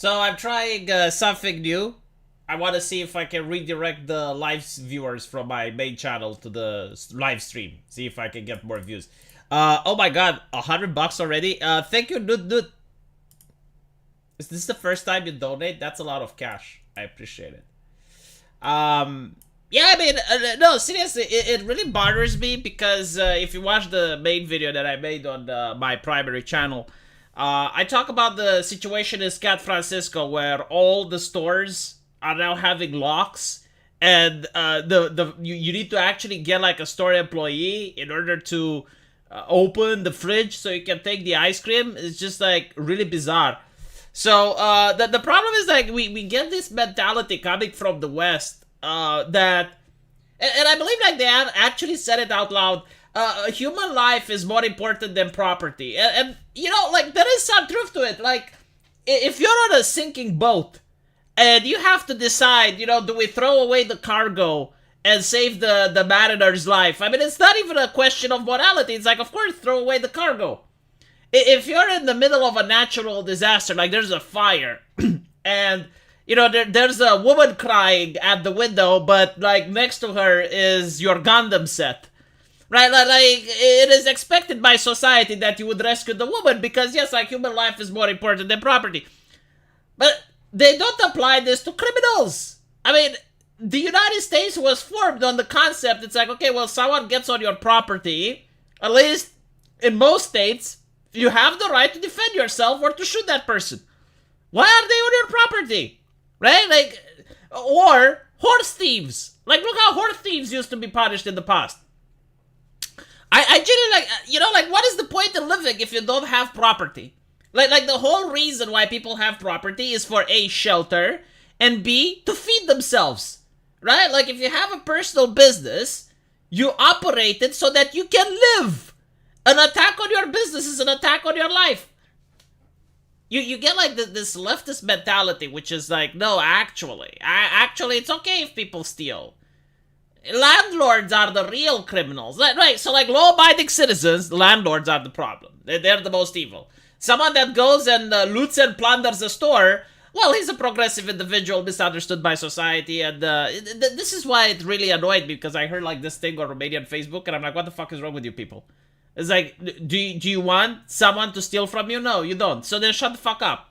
So I'm trying something new. I want to see if I can redirect the live viewers from my main channel to the live stream. See if I can get more views. Oh my god, $100 already. Thank you, Nut. Is this the first time you donate? That's a lot of cash. I appreciate it. Yeah, I mean, no, seriously, it really bothers me because if you watch the main video that I made on my primary channel, I talk about the situation in San Francisco where all the stores are now having locks, and you need to actually get like a store employee in order to open the fridge so you can take the ice cream. It's just like really bizarre. So the problem is like we get this mentality coming from the West that, and I believe like they have actually said it out loud. Human life is more important than property, and you know, like there is some truth to it. Like if you're on a sinking boat and you have to decide, you know, do we throw away the cargo and save the mariner's life? I mean, it's not even a question of morality. It's like, of course, throw away the cargo. If you're in the middle of a natural disaster, like there's a fire, and you know there's a woman crying at the window, but like next to her is your Gundam set, right? Like it is expected by society that you would rescue the woman because yes, like human life is more important than property, but they don't apply this to criminals. I mean, the United States was formed on the concept. It's like, okay, well, someone gets on your property, at least in most states. You have the right to defend yourself or to shoot that person. Why are they on your property? Right? Like, or horse thieves. Like, look how horse thieves used to be punished in the past. I genuinely, like, you know, like, what is the point in living if you don't have property? Like the whole reason why people have property is for A, shelter, and B, to feed themselves. Right? Like, if you have a personal business, you operate it so that you can live. An attack on your business is an attack on your life. You get like this leftist mentality, which is like, no, actually, it's okay if people steal. Landlords are the real criminals, right? So like law-abiding citizens, landlords are the problem. They're the most evil. Someone that goes and loots and plunders a store, well, he's a progressive individual misunderstood by society, and this is why it really annoyed me, because I heard like this thing on Romanian Facebook, and I'm like, what the fuck is wrong with you people? It's like, do you want someone to steal from you? No, you don't. So then shut the fuck up.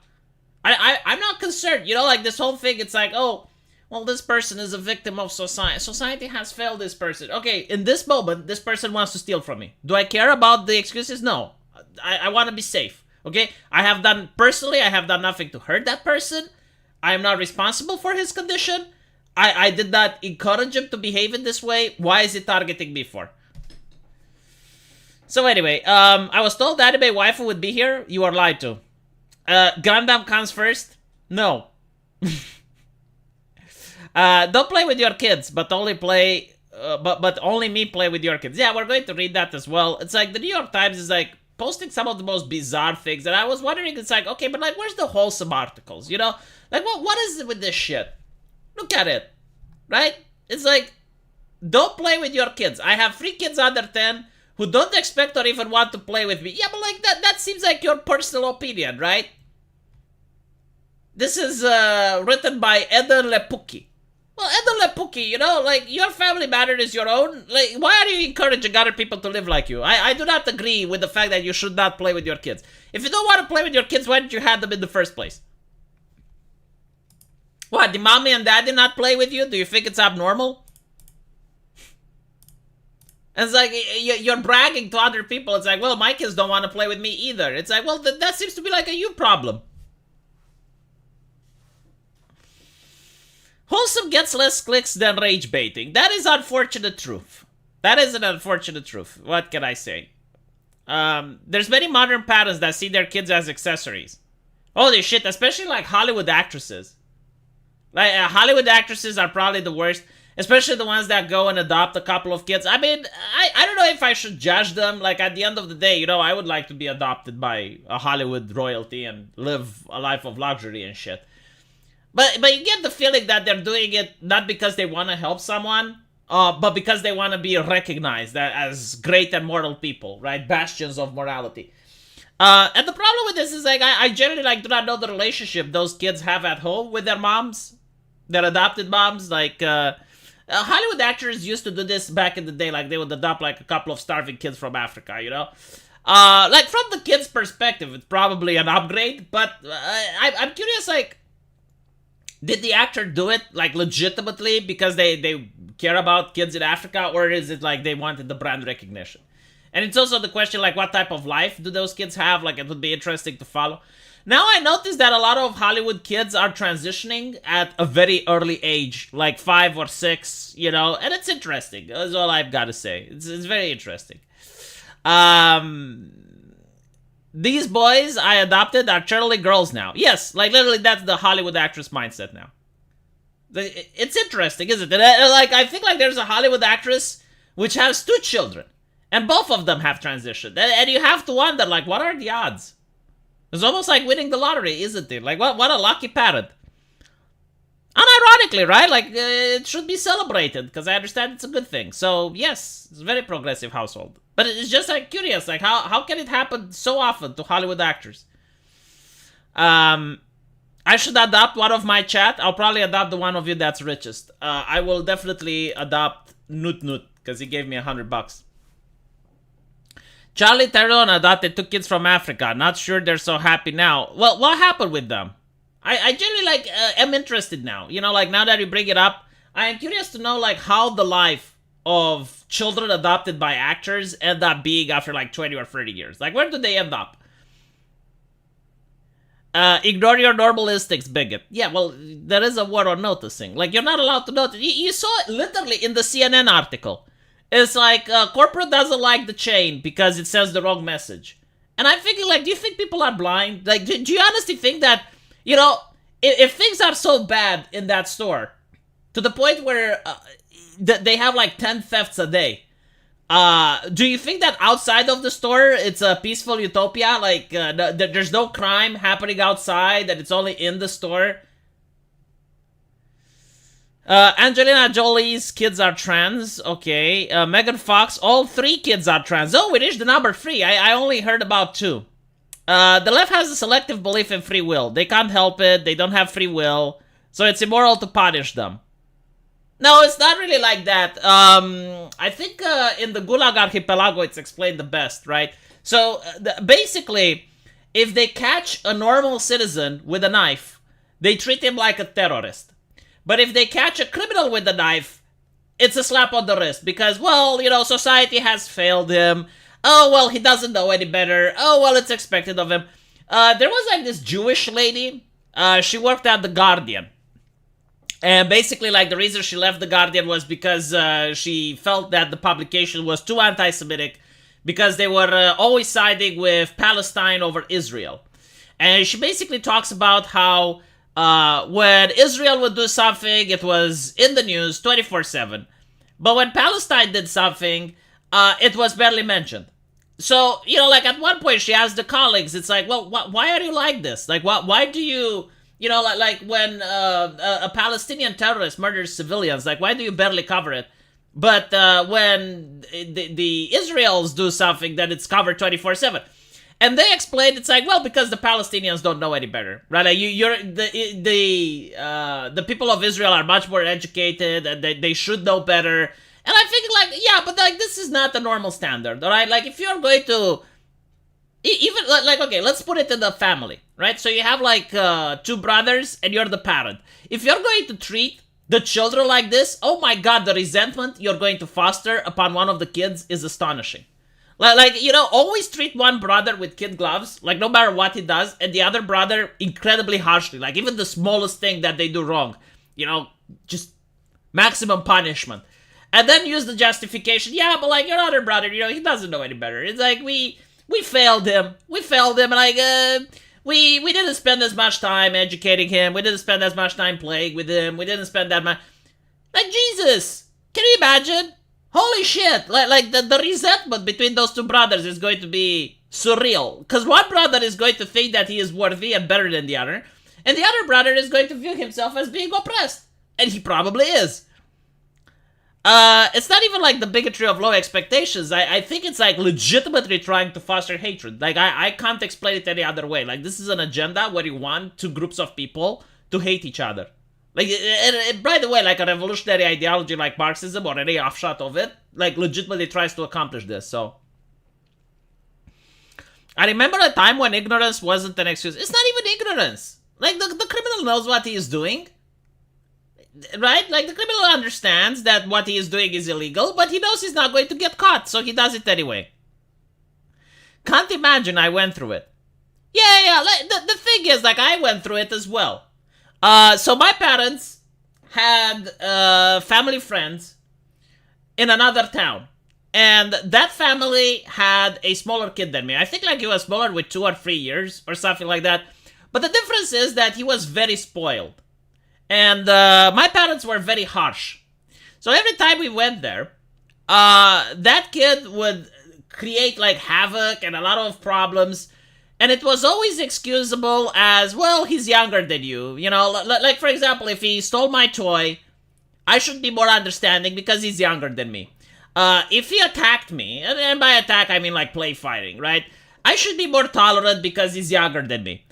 I'm not concerned. You know, like this whole thing, it's like, oh, well, this person is a victim of society. Society has failed this person. Okay, in this moment, this person wants to steal from me. Do I care about the excuses? No. I want to be safe. Okay? I have done nothing to hurt that person. I am not responsible for his condition. I did not encourage him to behave in this way. Why is he targeting me for? So anyway, I was told anime waifu would be here. You are lied to. Gundam comes first? No. Don't play with your kids, but only play, but only me play with your kids. Yeah, we're going to read that as well. It's like the New York Times is like posting some of the most bizarre things, and I was wondering, it's like, okay, but like, where's the wholesome articles? You know, like what is it with this shit? Look at it, right? It's like, don't play with your kids. I have 3 kids under 10. Who don't expect or even want to play with me. Yeah, but like that seems like your personal opinion, right? This is written by Eden Lepuki. Well, Eden Lepuki, you know, like your family matter is your own. Like, why are you encouraging other people to live like you? I do not agree with the fact that you should not play with your kids. If you don't want to play with your kids, why didn't you have them in the first place? What, did mommy and daddy not play with you? Do you think it's abnormal? And it's like, you're bragging to other people. It's like, well, my kids don't want to play with me either. It's like, well, that seems to be like a you problem. Wholesome gets less clicks than rage baiting. That is unfortunate truth. That is an unfortunate truth. What can I say? There's many modern parents that see their kids as accessories. Holy shit, especially like Hollywood actresses. Like, Hollywood actresses are probably the worst. Especially the ones that go and adopt a couple of kids. I mean, I don't know if I should judge them. Like, at the end of the day, you know, I would like to be adopted by a Hollywood royalty and live a life of luxury and shit. But you get the feeling that they're doing it not because they want to help someone, but because they want to be recognized as great and moral people, right? Bastions of morality. And the problem with this is like I generally like do not know the relationship those kids have at home with their moms, their adopted moms. Like Hollywood actors used to do this back in the day. Like they would adopt like a couple of starving kids from Africa, you know. Like from the kid's perspective, it's probably an upgrade. But I'm curious, like, did the actor do it like legitimately because they care about kids in Africa, or is it like they wanted the brand recognition? And it's also the question, like, what type of life do those kids have? Like, it would be interesting to follow. Now, I noticed that a lot of Hollywood kids are transitioning at a very early age, like 5 or 6, you know, and it's interesting. That's all I've got to say. It's very interesting. These boys I adopted are Charlie girls now. Yes, like, literally, that's the Hollywood actress mindset now. It's interesting, isn't it? Like, I think, like, there's a Hollywood actress which has 2 children. And both of them have transitioned. And you have to wonder, like, what are the odds? It's almost like winning the lottery, isn't it? Like, what a lucky parent. Unironically, right? Like, it should be celebrated, because I understand it's a good thing. So, yes, it's a very progressive household. But it's just, like, curious, like, how can it happen so often to Hollywood actors? I should adopt one of my chat. I'll probably adopt the one of you that's richest. I will definitely adopt Nut Nut, because he gave me $100. Charlie Theron adopted 2 kids from Africa. Not sure they're so happy now. Well, what happened with them? I generally, like, am interested now. You know, like, now that you bring it up, I am curious to know, like, how the life of children adopted by actors end up being after, like, 20 or 30 years. Like, where do they end up? Ignore your normal instincts, bigot. Yeah, well, there is a word on noticing. Like, you're not allowed to notice. You saw it literally in the CNN article. It's like, corporate doesn't like the chain because it sends the wrong message. And I'm thinking, like, do you think people are blind? Like, do you honestly think that, you know, if things are so bad in that store, to the point where they have, like, 10 thefts a day, do you think that outside of the store, it's a peaceful utopia? Like, there's no crime happening outside, that it's only in the store? Angelina Jolie's kids are trans. Okay. Megan Fox, all 3 kids are trans. Oh, we reached the number 3. I only heard about 2. The left has a selective belief in free will. They can't help it. They don't have free will. So it's immoral to punish them. No, it's not really like that. I think in the Gulag Archipelago, it's explained the best, right? So basically, if they catch a normal citizen with a knife, they treat him like a terrorist. But if they catch a criminal with a knife, it's a slap on the wrist. Because, well, you know, society has failed him. Oh, well, he doesn't know any better. Oh, well, it's expected of him. There was, like, this Jewish lady. She worked at The Guardian. And basically, like, the reason she left The Guardian was because she felt that the publication was too anti-Semitic. Because they were always siding with Palestine over Israel. And she basically talks about how when Israel would do something, it was in the news 24/7. But when Palestine did something, it was barely mentioned. So, you know, like, at one point she asked the colleagues, it's like, well, why are you like this? Like, why do you, you know, like when a Palestinian terrorist murders civilians, like, why do you barely cover it? But when the Israels do something, then it's covered 24/7. And they explained, it's like, well, because the Palestinians don't know any better, right? Like, the people of Israel are much more educated, and they should know better. And I'm thinking, like, yeah, but, like, this is not the normal standard, all right? Like, if you're going to, even, like, okay, let's put it in the family, right? So you have, like, 2 brothers, and you're the parent. If you're going to treat the children like this, oh my God, the resentment you're going to foster upon one of the kids is astonishing. Like, you know, always treat one brother with kid gloves, like, no matter what he does, and the other brother incredibly harshly. Like, even the smallest thing that they do wrong, you know, just maximum punishment. And then use the justification, yeah, but, like, your other brother, you know, he doesn't know any better. It's like, we failed him. We failed him, and, like, we didn't spend as much time educating him. We didn't spend as much time playing with him. We didn't spend that much. Like, Jesus, can you imagine? Holy shit, like the resentment between those 2 brothers is going to be surreal. Because one brother is going to think that he is worthy and better than the other, and the other brother is going to view himself as being oppressed. And he probably is. It's not even like the bigotry of low expectations. I think it's like legitimately trying to foster hatred. Like, I can't explain it any other way. Like, this is an agenda where you want two groups of people to hate each other. Like, by the way, like a revolutionary ideology like Marxism or any offshoot of it, like, legitimately tries to accomplish this. So, I remember a time when ignorance wasn't an excuse. It's not even ignorance. Like, the criminal knows what he is doing. Right? Like, the criminal understands that what he is doing is illegal, but he knows he's not going to get caught, so he does it anyway. Can't imagine I went through it. Yeah. Like, the thing is, like, I went through it as well. So my parents had family friends in another town. And that family had a smaller kid than me. I think like he was smaller with 2 or 3 years or something like that. But the difference is that he was very spoiled. And my parents were very harsh. So every time we went there, that kid would create like havoc and a lot of problems. And it was always excusable as, well, he's younger than you. You know, like for example, if he stole my toy, I should be more understanding because he's younger than me. If he attacked me, and by attack I mean like play fighting, right? I should be more tolerant because he's younger than me.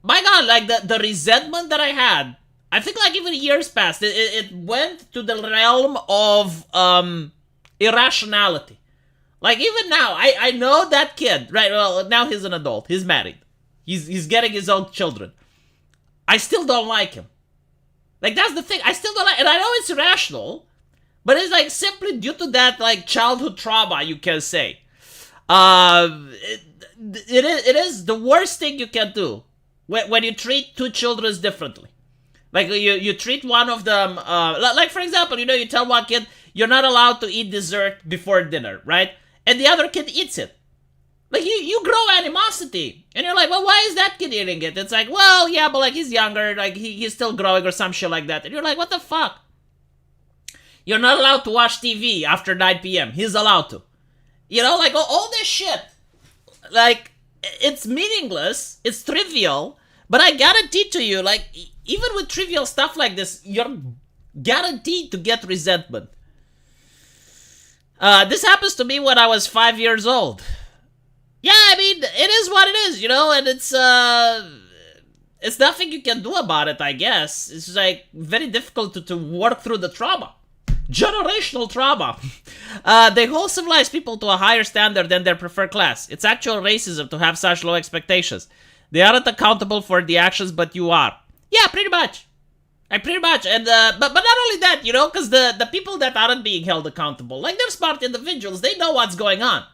My God, like the resentment that I had, I think like even years passed, it went to the realm of irrationality. Like even now, I know that kid, right? Well, now he's an adult, he's married, he's getting his own children. I still don't like him. Like that's the thing, I still don't like, and I know it's irrational, but it's like simply due to that like childhood trauma, you can say. It is the worst thing you can do when you treat two children differently. Like you treat one of them, like for example, you tell one kid you're not allowed to eat dessert before dinner, right? And the other kid eats it. Like you grow animosity, and you're like, well, why is that kid eating it? It's like, well, yeah, but like he's younger, like he's still growing or some shit like that. And you're like, what the fuck? You're not allowed to watch TV after 9 p.m. He's allowed to. Like all this shit. Like, it's meaningless, it's trivial, but I guarantee to you, like, even with trivial stuff like this, you're guaranteed to get resentment. This happens to me when I was 5 years old. Yeah, I mean, it is what it is, and it's nothing you can do about it, I guess. It's like very difficult to work through the trauma. Generational trauma. They hold civilized people to a higher standard than their preferred class. It's actual racism to have such low expectations. They aren't accountable for the actions, but you are. Yeah, pretty much. Pretty much. And but not only that, because the people that aren't being held accountable, like they're smart individuals, they know what's going on.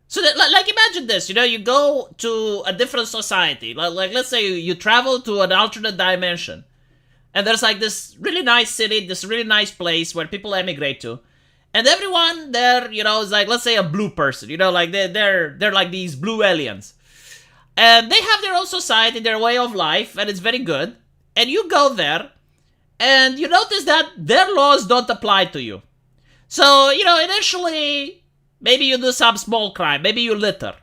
So that, like imagine this, you go to a different society. Like let's say you travel to an alternate dimension. And there's like this really nice city, this really nice place where people emigrate to. And everyone there, is like, let's say a blue person, like they're like these blue aliens. And they have their own society, their way of life, and it's very good. And you go there, and you notice that their laws don't apply to you. So, initially, maybe you do some small crime, maybe you litter.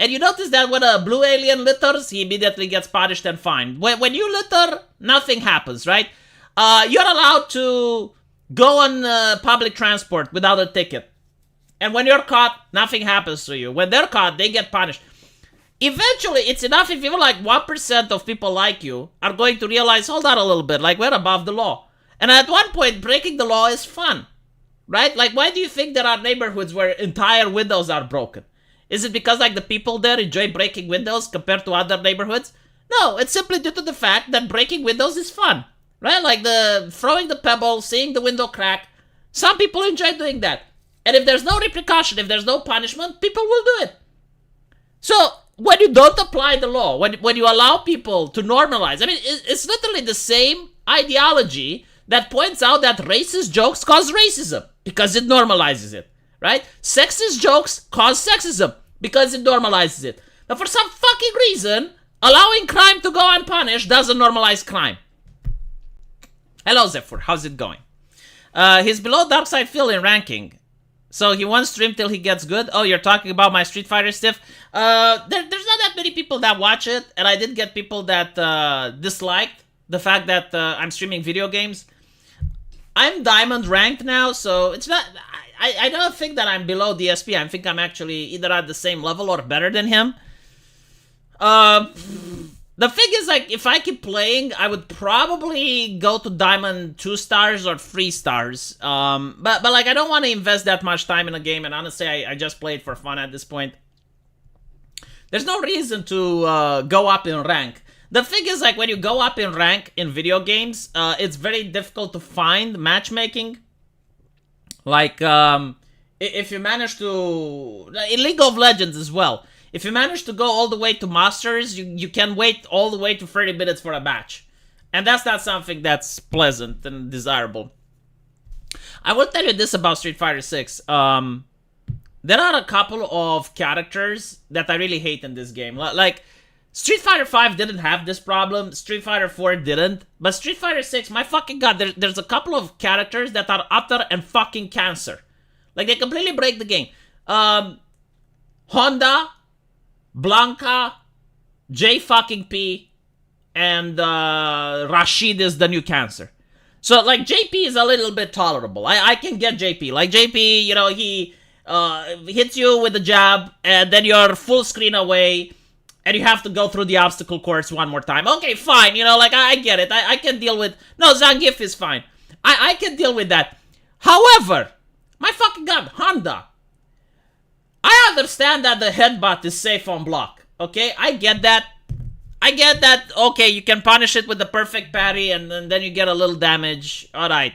And you notice that when a blue alien litters, he immediately gets punished and fined. When you litter, nothing happens, right? You're allowed to go on public transport without a ticket. And when you're caught, nothing happens to you. When they're caught, they get punished. Eventually, it's enough if even like 1% of people like you are going to realize, hold on a little bit, like we're above the law. And at one point, breaking the law is fun, right? Like, why do you think there are neighborhoods where entire windows are broken? Is it because like the people there enjoy breaking windows compared to other neighborhoods? No, it's simply due to the fact that breaking windows is fun, right? Like the throwing the pebble, seeing the window crack. Some people enjoy doing that. And if there's no repercussion, if there's no punishment, people will do it. So when you don't apply the law, when you allow people to normalize, I mean, it's literally the same ideology that points out that racist jokes cause racism because it normalizes it. Right? Sexist jokes cause sexism because it normalizes it. But for some fucking reason, allowing crime to go unpunished doesn't normalize crime. Hello, Zephyr. How's it going? He's below Darkside Phil in ranking. So he won't stream till he gets good. Oh, you're talking about my Street Fighter stuff? There's not that many people that watch it. And I did get people that disliked the fact that I'm streaming video games. I'm diamond ranked now, so it's not. I don't think that I'm below DSP. I think I'm actually either at the same level or better than him. The thing is, like, if I keep playing, I would probably go to Diamond 2 stars or 3 stars. But like, I don't want to invest that much time in a game, and honestly, I just play it for fun at this point. There's no reason to go up in rank. The thing is, like, when you go up in rank in video games, it's very difficult to find matchmaking. Like, if you manage to... In League of Legends as well. If you manage to go all the way to Masters, you can wait all the way to 30 minutes for a match. And that's not something that's pleasant and desirable. I will tell you this about Street Fighter 6. There are a couple of characters that I really hate in this game. Like, Street Fighter 5 didn't have this problem. Street Fighter 4 didn't. But Street Fighter 6, my fucking god, there's a couple of characters that are utter and fucking cancer. Like, they completely break the game. Honda, Blanca, J fucking P, and Rashid is the new cancer. So, like, JP is a little bit tolerable. I can get JP. Like, JP, you know, he hits you with a jab, and then you're full screen away, and you have to go through the obstacle course one more time. Okay, fine, you know, like, I get it. I can deal with... No, Zangief is fine. I can deal with that. However, my fucking god, Honda. I understand that the headbutt is safe on block, okay? I get that. I get that, okay, you can punish it with the perfect parry and then you get a little damage. Alright.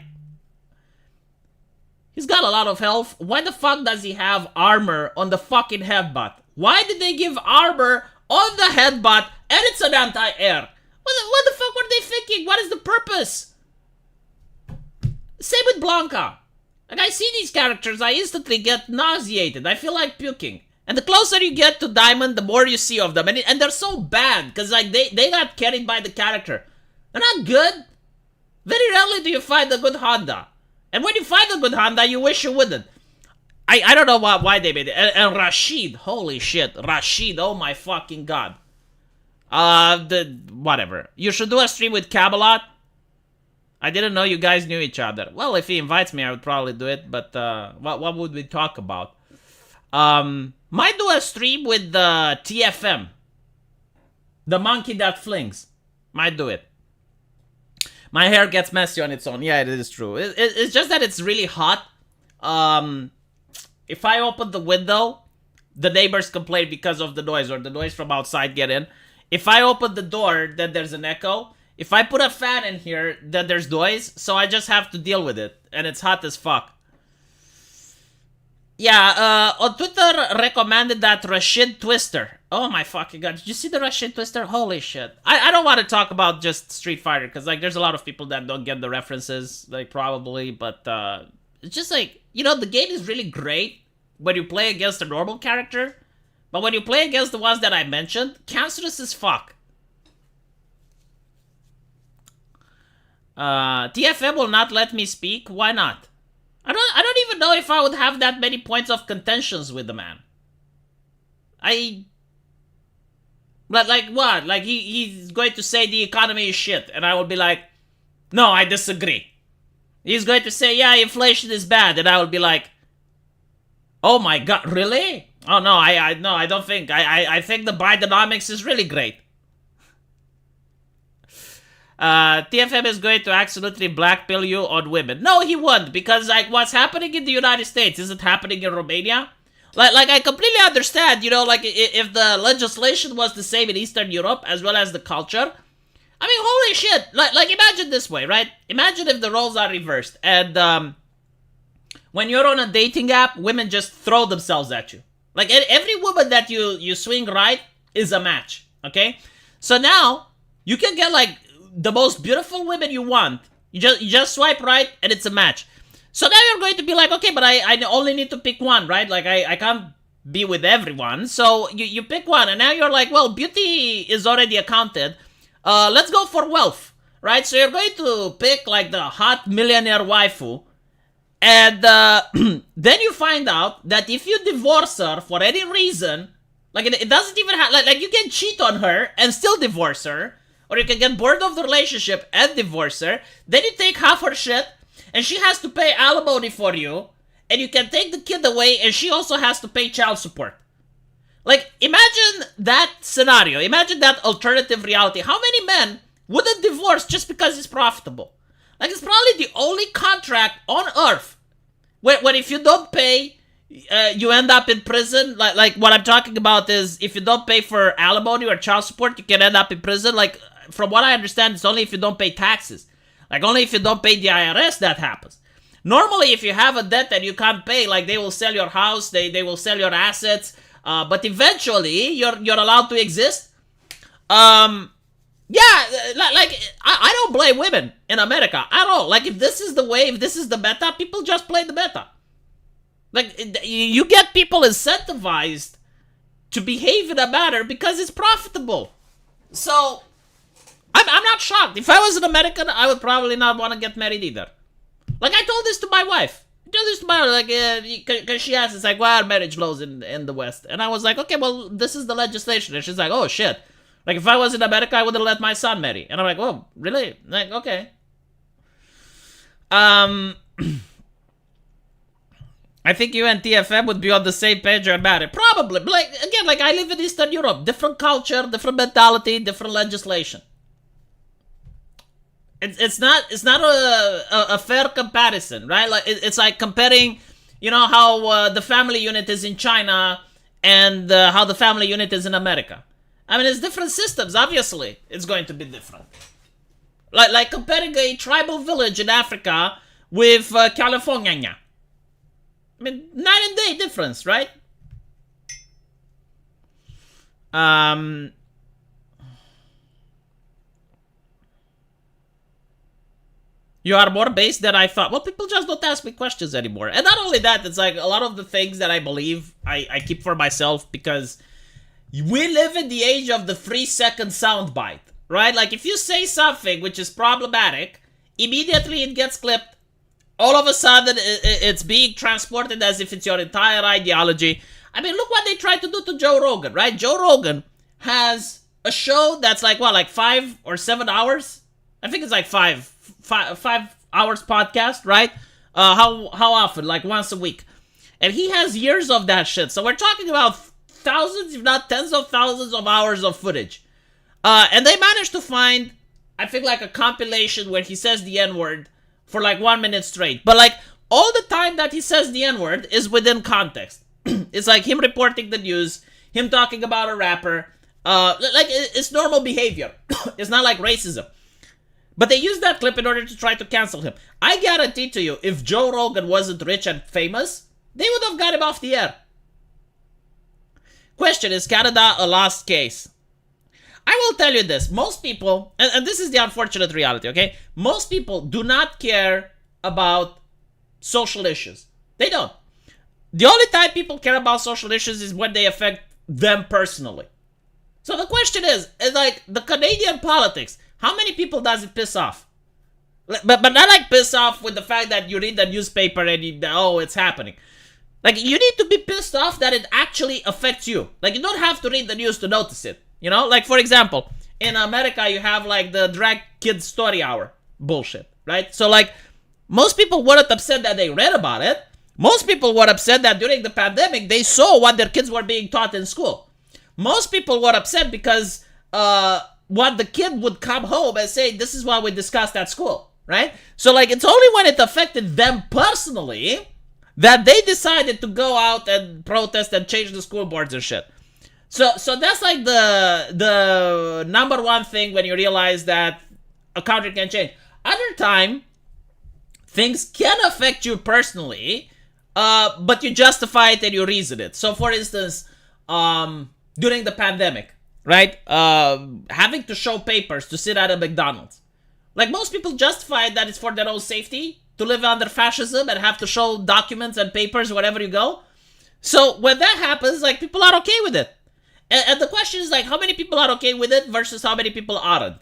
He's got a lot of health. Why the fuck does he have armor on the fucking headbutt? Why did they give armor on the headbutt and it's an anti-air? What the fuck were they thinking? What is the purpose? Same with Blanca. Like, I see these characters, I instantly get nauseated. I feel like puking. And the closer you get to Diamond, the more you see of them. And they're so bad, because, like, they got carried by the character. They're not good. Very rarely do you find a good Honda. And when you find a good Honda, you wish you wouldn't. I don't know why they made it. And Rashid, holy shit. Rashid, oh my fucking god. Whatever. You should do a stream with Camelot. I didn't know you guys knew each other. Well, if he invites me, I would probably do it. But what would we talk about? Might do a stream with the TFM. The monkey that flings. Might do it. My hair gets messy on its own. Yeah, it is true. It's just that it's really hot. If I open the window, the neighbors complain because of the noise, or the noise from outside get in. If I open the door, then there's an echo. If I put a fan in here, then there's noise, so I just have to deal with it. And it's hot as fuck. Yeah, on Twitter recommended that Rashid Twister. Oh my fucking god, did you see the Rashid Twister? Holy shit. I don't want to talk about just Street Fighter, because, like, there's a lot of people that don't get the references, like, probably, but, it's just, like, you know, the game is really great when you play against a normal character, but when you play against the ones that I mentioned, cancerous as fuck. TFM will not let me speak. Why not? I don't even know if I would have that many points of contentions with the man. Like what? Like he's going to say the economy is shit, and I will be like, no, I disagree. He's going to say, yeah, inflation is bad, and I will be like, oh my god, really? Oh no, I don't think. I think the Bidenomics is really great. TFM is going to absolutely blackpill you on women. No, he won't, because, like, what's happening in the United States isn't happening in Romania. Like I completely understand, you know, like, if the legislation was the same in Eastern Europe, as well as the culture. I mean, holy shit. Like imagine this way, right? Imagine if the roles are reversed, and, when you're on a dating app, women just throw themselves at you. Like, every woman that you swing right is a match, okay? So now, you can get, like, the most beautiful women you want. You just swipe right, and it's a match. So now you're going to be like, okay, but I only need to pick one, right? Like, I can't be with everyone. So you pick one, and now you're like, well, beauty is already accounted. Let's go for wealth, right? So you're going to pick, like, the hot millionaire waifu. And then you find out that if you divorce her for any reason, like, it doesn't even have, like, you can cheat on her and still divorce her. Or you can get bored of the relationship and divorce her. Then you take half her shit, and she has to pay alimony for you, and you can take the kid away, and she also has to pay child support. Like, imagine that scenario. Imagine that alternative reality. How many men wouldn't divorce just because it's profitable? Like, it's probably the only contract on earth where if you don't pay, you end up in prison. Like what I'm talking about is if you don't pay for alimony or child support, you can end up in prison. Like, from what I understand, it's only if you don't pay taxes. Like, only if you don't pay the IRS that happens. Normally, if you have a debt that you can't pay, like, they will sell your house, they will sell your assets, but eventually you're allowed to exist. Yeah, like, I don't blame women in America at all. Like, if this is the way, if this is the meta, people just play the meta. Like, you get people incentivized to behave in a manner because it's profitable. So, I'm not shocked. If I was an American, I would probably not want to get married either. Like, I told this to my wife. Like, because she asked, it's like, why are marriage laws in the West? And I was like, okay, well, this is the legislation. And she's like, oh, shit. Like, if I was in America, I would have let my son marry. And I'm like, oh, really? Like, okay. I think you and TFM would be on the same page on marriage. Probably. But like, again, like, I live in Eastern Europe. Different culture, different mentality, different legislation. It's not a fair comparison, right? Like, it's like comparing, you know, how the family unit is in China and how the family unit is in America. I mean, it's different systems. Obviously, it's going to be different. Like comparing a tribal village in Africa with California. I mean, night and day difference, right? You are more based than I thought. Well, people just don't ask me questions anymore. And not only that, it's like a lot of the things that I believe, I keep for myself because we live in the age of the 3-second soundbite, right? Like, if you say something which is problematic, immediately it gets clipped. All of a sudden, it's being transported as if it's your entire ideology. I mean, look what they tried to do to Joe Rogan, right? Joe Rogan has a show that's like, what, like 5 or 7 hours? I think it's like 5 hours podcast, right? How often? Like once a week. And he has years of that shit. So we're talking about thousands, if not tens of thousands of hours of footage. And they managed to find, I think, like a compilation where he says the N-word for like 1 minute straight. But like all the time that he says the N-word is within context. It's like him reporting the news, him talking about a rapper. Like it's normal behavior. It's not like racism. But they used that clip in order to try to cancel him. I guarantee to you, if Joe Rogan wasn't rich and famous, they would have got him off the air. Question, is Canada a lost case? I will tell you this. Most people, and this is the unfortunate reality, okay? Most people do not care about social issues. They don't. The only time people care about social issues is when they affect them personally. So the question is like, the Canadian politics, how many people does it piss off? But not like piss off with the fact that you read the newspaper and oh, it's happening. Like, you need to be pissed off that it actually affects you. Like, you don't have to read the news to notice it. You know? Like, for example, in America, you have, like, the drag kids story hour bullshit, right? So, like, most people weren't upset that they read about it. Most people were upset that during the pandemic, they saw what their kids were being taught in school. Most people were upset because what the kid would come home and say, this is what we discussed at school, right? So, like, it's only when it affected them personally that they decided to go out and protest and change the school boards and shit. So that's like the number one thing when you realize that a country can change. Other time, things can affect you personally, but you justify it and you reason it. So, for instance, during the pandemic, right? Having to show papers to sit at a McDonald's. Like, most people justify that it's for their own safety to live under fascism and have to show documents and papers wherever you go. So when that happens, like, people are okay with it. And the question is, like, how many people are okay with it versus how many people aren't?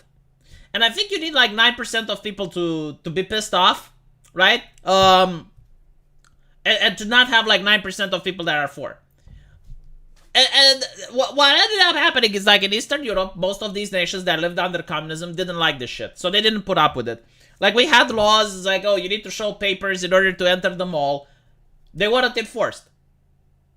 And I think you need, like, 9% of people to be pissed off, right? And to not have, like, 9% of people that are for. And what ended up happening is, like, in Eastern Europe, most of these nations that lived under communism didn't like this shit. So they didn't put up with it. Like, we had laws, it's like, oh, you need to show papers in order to enter the mall. They weren't enforced.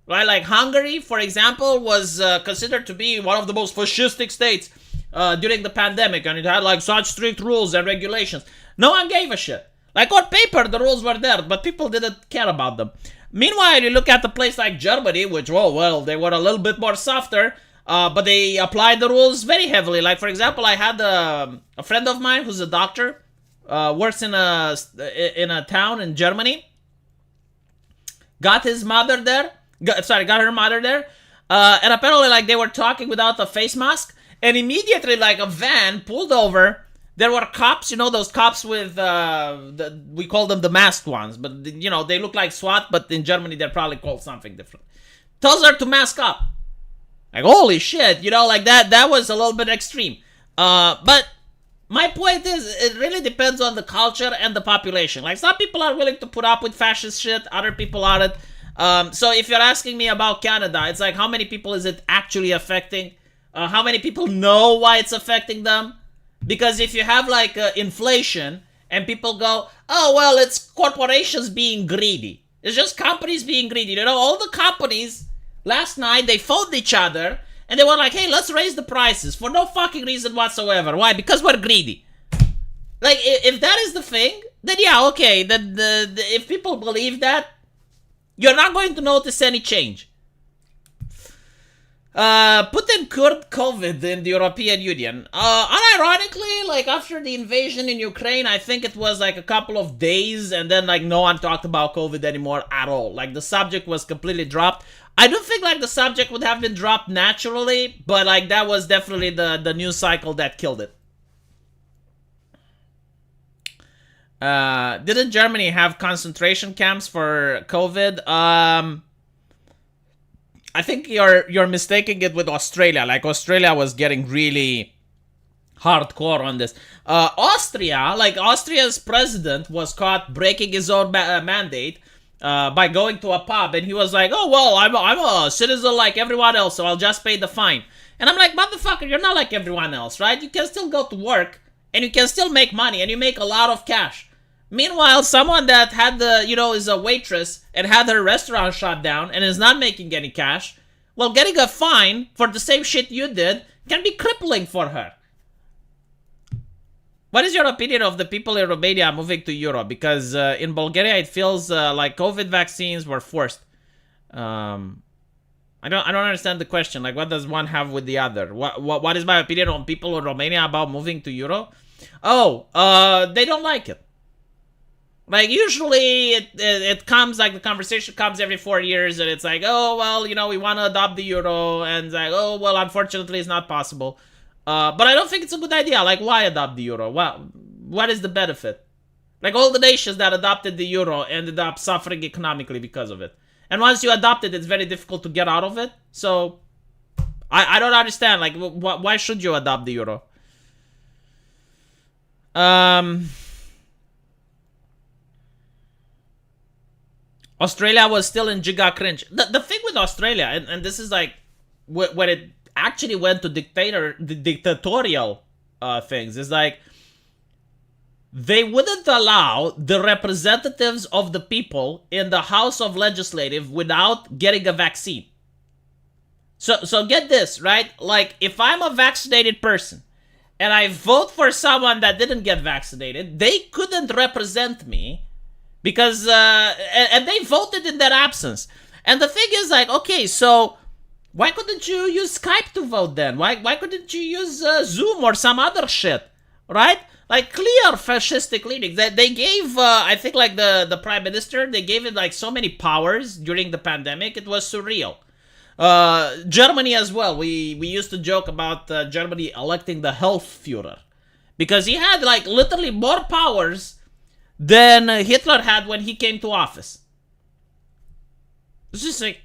Right? Like, Hungary, for example, was considered to be one of the most fascistic states during the pandemic, and it had, like, such strict rules and regulations. No one gave a shit. Like, on paper, the rules were there, but people didn't care about them. Meanwhile, you look at a place like Germany, which, well, they were a little bit more softer, but they applied the rules very heavily. Like, for example, I had a friend of mine who's a doctor, works in a town in Germany, got her mother there, and apparently, like, they were talking without a face mask, and immediately, like, a van pulled over. There were cops, you know, those cops with, we call them the masked ones, but, you know, they look like SWAT, but in Germany they're probably called something different. Tells her to mask up. Like, holy shit, you know, like, that was a little bit extreme. But my point is, it really depends on the culture and the population. Like, some people are willing to put up with fascist shit, other people aren't. So if you're asking me about Canada, it's like, how many people is it actually affecting? How many people know why it's affecting them? Because if you have, like, inflation, and people go, oh, well, it's corporations being greedy. It's just companies being greedy. You know, all the companies, last night, they phoned each other, and they were like, hey, let's raise the prices for no fucking reason whatsoever. Why? Because we're greedy. Like, if that is the thing, then yeah, okay. Then if people believe that, you're not going to notice any change. Putin curbed COVID in the European Union. Unironically, like, after the invasion in Ukraine, I think it was like a couple of days, and then, like, no one talked about COVID anymore at all. Like, the subject was completely dropped. I do think, like, the subject would have been dropped naturally, but, like, that was definitely the news cycle that killed it. Didn't Germany have concentration camps for COVID? I think you're mistaking it with Australia. Like, Australia was getting really hardcore on this. Austria's president was caught breaking his own mandate by going to a pub, and he was like, oh, well, I'm a citizen like everyone else, so I'll just pay the fine. And I'm like, motherfucker, you're not like everyone else, right? You can still go to work, and you can still make money, and you make a lot of cash. Meanwhile, someone that had is a waitress and had her restaurant shut down and is not making any cash, well, getting a fine for the same shit you did can be crippling for her. What is your opinion of the people in Romania moving to Europe? Because in Bulgaria, it feels like COVID vaccines were forced. I don't understand the question. Like, what does one have with the other? What is my opinion on people in Romania about moving to Europe? Oh, they don't like it. Like, usually it comes, like, the conversation comes every 4 years, and it's like, oh, well, you know, we want to adopt the euro, and it's like, oh, well, unfortunately, it's not possible. But I don't think it's a good idea. Like, why adopt the euro? What is the benefit? Like, all the nations that adopted the euro ended up suffering economically because of it. And once you adopt it, it's very difficult to get out of it. So, I don't understand. Like, why should you adopt the euro? Australia was still in giga cringe. The thing with Australia, and this is like when it actually went to dictatorial things, is like they wouldn't allow the representatives of the people in the House of Legislative without getting a vaccine. So get this, right? Like, if I'm a vaccinated person and I vote for someone that didn't get vaccinated, they couldn't represent me. Because, and they voted in their absence. And the thing is, like, okay, so why couldn't you use Skype to vote then? Why couldn't you use Zoom or some other shit, right? Like, clear fascistic leanings. They gave, I think, like, the prime minister, they gave it, like, so many powers during the pandemic, it was surreal. Germany as well. We used to joke about Germany electing the health Führer. Because he had, like, literally more powers than Hitler had when he came to office. It's just like...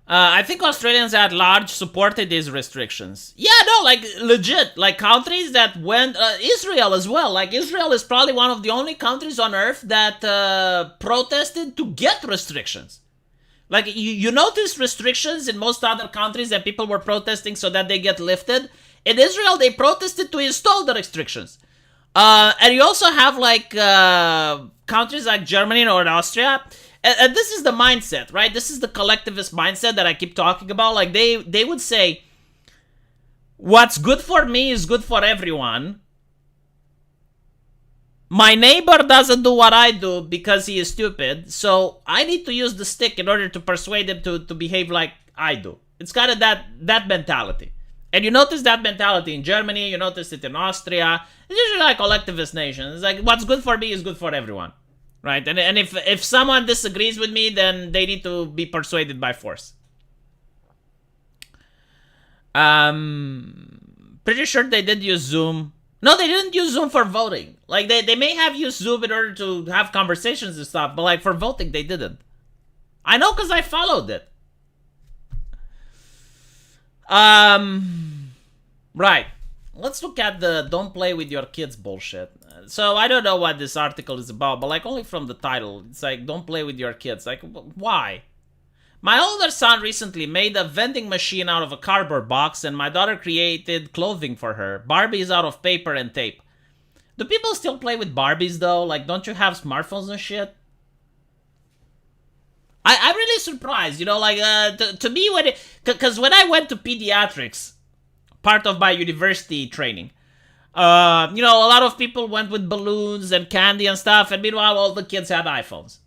I think Australians at large supported these restrictions. Yeah, no, like, legit. Like, countries that went... Israel as well. Like, Israel is probably one of the only countries on earth that protested to get restrictions. Like, you notice restrictions in most other countries that people were protesting so that they get lifted. In Israel, they protested to install the restrictions. And you also have like countries like Germany or Austria. And this is the mindset, right? This is the collectivist mindset that I keep talking about. Like they would say, what's good for me is good for everyone. My neighbor doesn't do what I do because he is stupid, so I need to use the stick in order to persuade him to behave like I do. It's kind of that mentality. And you notice that mentality in Germany, you notice it in Austria. It's usually like collectivist nations. It's like, what's good for me is good for everyone. Right? And if someone disagrees with me, then they need to be persuaded by force. Pretty sure they did use Zoom. No, they didn't use Zoom for voting. Like, they may have used Zoom in order to have conversations and stuff, but, like, for voting, they didn't. I know because I followed it. Right. Let's look at the don't play with your kids bullshit. So, I don't know what this article is about, but, like, only from the title. It's like, don't play with your kids. Like, why? My older son recently made a vending machine out of a cardboard box, and my daughter created clothing for her. Barbies out of paper and tape. Do people still play with Barbies, though? Like, don't you have smartphones and shit? I'm really surprised, you know, like, to me, because when I went to pediatrics, part of my university training, you know, a lot of people went with balloons and candy and stuff, and meanwhile, all the kids had iPhones.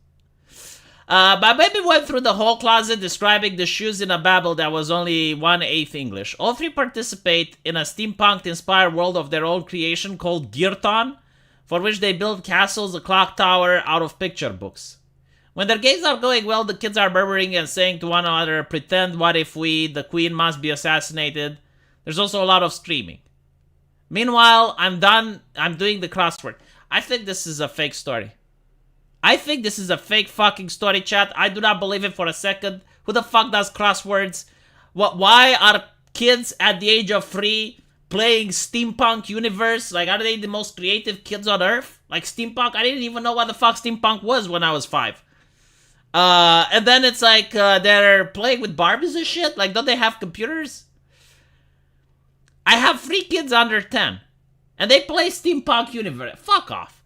My baby went through the whole closet describing the shoes in a babble that was only 1/8 English. All three participate in a steampunk-inspired world of their own creation called Gearton, for which they build castles, a clock tower, out of picture books. When their games are going well, the kids are murmuring and saying to one another, pretend, what if we, the queen must be assassinated. There's also a lot of screaming. Meanwhile, I'm doing the crossword. I think this is a fake story. I think this is a fake fucking story, chat. I do not believe it for a second. Who the fuck does crosswords? Why are kids at the age of 3 playing steampunk universe? Like, are they the most creative kids on earth? Like, steampunk? I didn't even know what the fuck steampunk was when I was 5. And then it's like, they're playing with Barbies and shit? Like, don't they have computers? I have 3 kids under 10. And they play steampunk universe. Fuck off.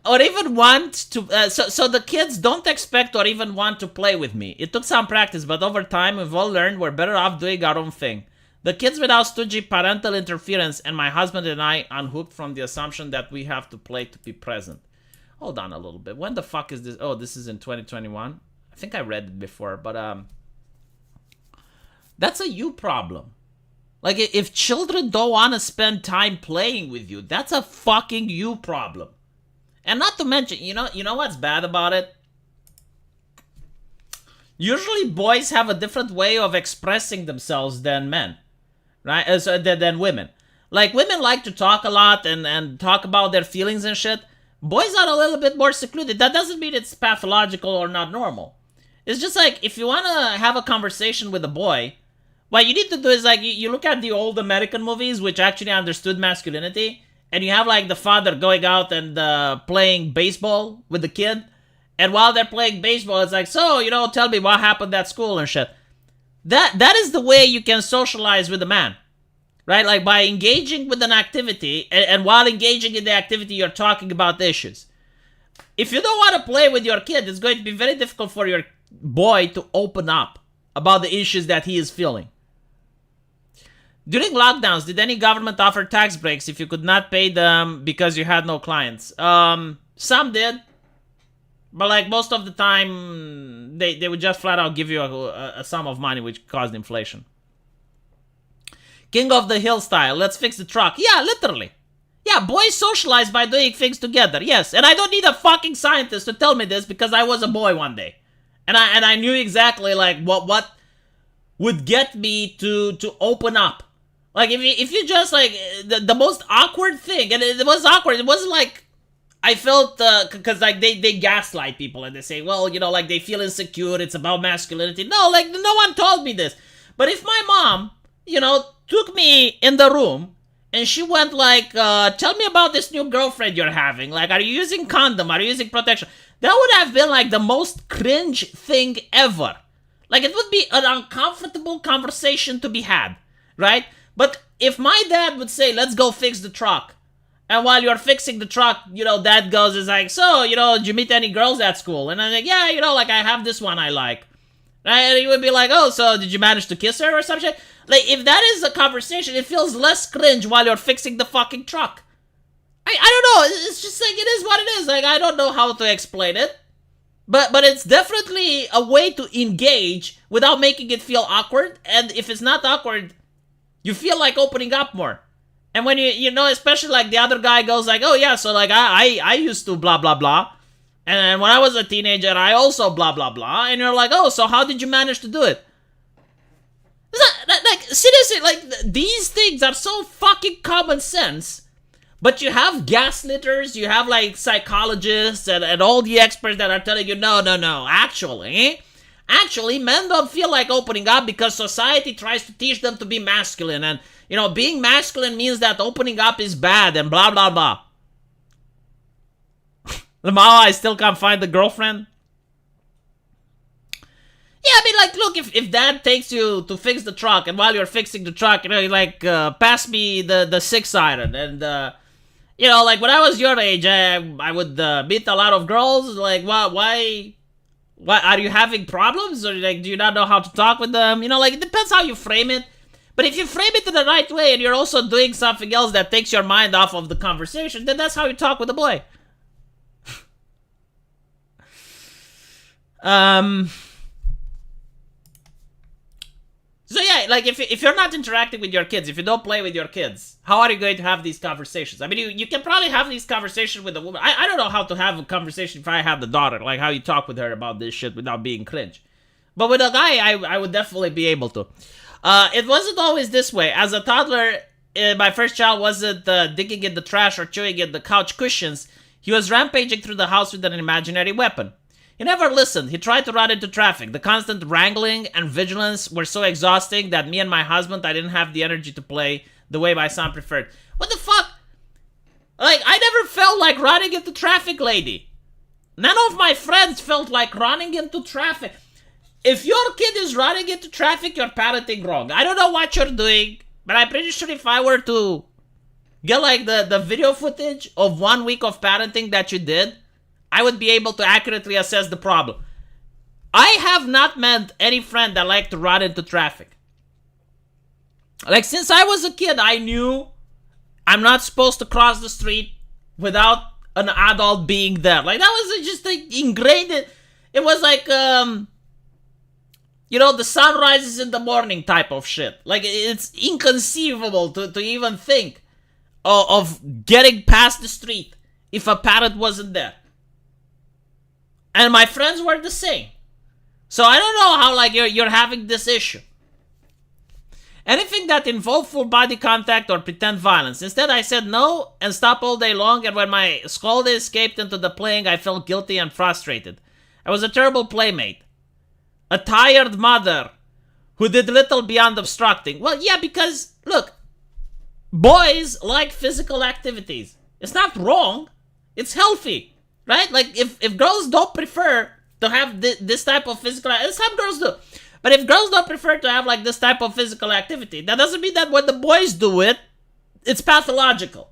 Or even want to, so the kids don't expect or even want to play with me. It took some practice, but over time we've all learned we're better off doing our own thing. The kids without stodgy parental interference, and my husband and I unhooked from the assumption that we have to play to be present. Hold on a little bit. When the fuck is this? Oh, this is in 2021? I think I read it before, but that's a you problem. Like, if children don't want to spend time playing with you, that's a fucking you problem. And not to mention, you know what's bad about it? Usually boys have a different way of expressing themselves than men, right? Than women. Like, women like to talk a lot and talk about their feelings and shit. Boys are a little bit more secluded. That doesn't mean it's pathological or not normal. It's just like, if you want to have a conversation with a boy, what you need to do is, like, you look at the old American movies, which actually understood masculinity, and you have, like, the father going out and playing baseball with the kid. And while they're playing baseball, it's like, so, tell me what happened at school and shit. That is the way you can socialize with a man. Right? Like, by engaging with an activity, and while engaging in the activity, you're talking about issues. If you don't want to play with your kid, it's going to be very difficult for your boy to open up about the issues that he is feeling. During lockdowns, did any government offer tax breaks if you could not pay them because you had no clients? Some did. But, like, most of the time, they would just flat out give you a sum of money, which caused inflation. King of the Hill style, let's fix the truck. Yeah, literally. Yeah, boys socialize by doing things together, yes. And I don't need a fucking scientist to tell me this because I was a boy one day. And I knew exactly, like, what would get me to open up. Like, if you just, like, the most awkward thing, and it was awkward, it wasn't like, I felt, because, like, they gaslight people, and they say, well, like, they feel insecure, it's about masculinity. No, like, no one told me this. But if my mom, took me in the room, and she went, like, tell me about this new girlfriend you're having. Like, are you using condom? Are you using protection? That would have been, like, the most cringe thing ever. Like, it would be an uncomfortable conversation to be had, right? But if my dad would say, let's go fix the truck, and while you're fixing the truck, dad is like, so, did you meet any girls at school? And I'm like, yeah, like I have this one I like. And he would be like, oh, so did you manage to kiss her or something? Like, if that is a conversation, it feels less cringe while you're fixing the fucking truck. I don't know, it's just like, it is what it is. Like, I don't know how to explain it. But it's definitely a way to engage without making it feel awkward. And if it's not awkward, you feel like opening up more. And when especially like the other guy goes like, oh yeah, so like I used to blah blah blah. And when I was a teenager, I also blah blah blah. And you're like, oh, so how did you manage to do it? Like, seriously, like, these things are so fucking common sense. But you have gaslitters, you have like psychologists and all the experts that are telling you, no, actually, men don't feel like opening up because society tries to teach them to be masculine. And, being masculine means that opening up is bad and blah, blah, blah. Lamau, I still can't find the girlfriend. Yeah, I mean, like, look, if dad takes you to fix the truck, and while you're fixing the truck, you like, pass me the 6-iron, and, like, when I was your age, I would meet a lot of girls, like, why, are you having problems, or, like, do you not know how to talk with them? Like, it depends how you frame it, but if you frame it in the right way, and you're also doing something else that takes your mind off of the conversation, then that's how you talk with a boy. So yeah, like if you're not interacting with your kids, if you don't play with your kids, how are you going to have these conversations? I mean, you can probably have these conversations with a woman. I don't know how to have a conversation if I have the daughter, like how you talk with her about this shit without being cringe. But with a guy, I would definitely be able to. It wasn't always this way. As a toddler, my first child wasn't digging in the trash or chewing in the couch cushions. He was rampaging through the house with an imaginary weapon. He never listened. He tried to run into traffic. The constant wrangling and vigilance were so exhausting that me and my husband, I didn't have the energy to play the way my son preferred. What the fuck? Like, I never felt like running into traffic, lady. None of my friends felt like running into traffic. If your kid is running into traffic, you're parenting wrong. I don't know what you're doing, but I'm pretty sure if I were to get like the video footage of 1 week of parenting that you did, I would be able to accurately assess the problem. I have not met any friend that liked to run into traffic. Like, since I was a kid, I knew I'm not supposed to cross the street without an adult being there. Like, that was just like ingrained. It was like, the sun rises in the morning type of shit. Like, it's inconceivable to even think of getting past the street if a parent wasn't there. And my friends were the same. So I don't know how, like, you're having this issue. Anything that involved full body contact or pretend violence. Instead, I said no and stopped all day long. And when my scold escaped into the playing, I felt guilty and frustrated. I was a terrible playmate. A tired mother who did little beyond obstructing. Well, yeah, because, look, boys like physical activities. It's not wrong. It's healthy. Right? Like, if girls don't prefer to have this type of physical activity, some girls do. But if girls don't prefer to have, like, this type of physical activity, that doesn't mean that when the boys do it, it's pathological.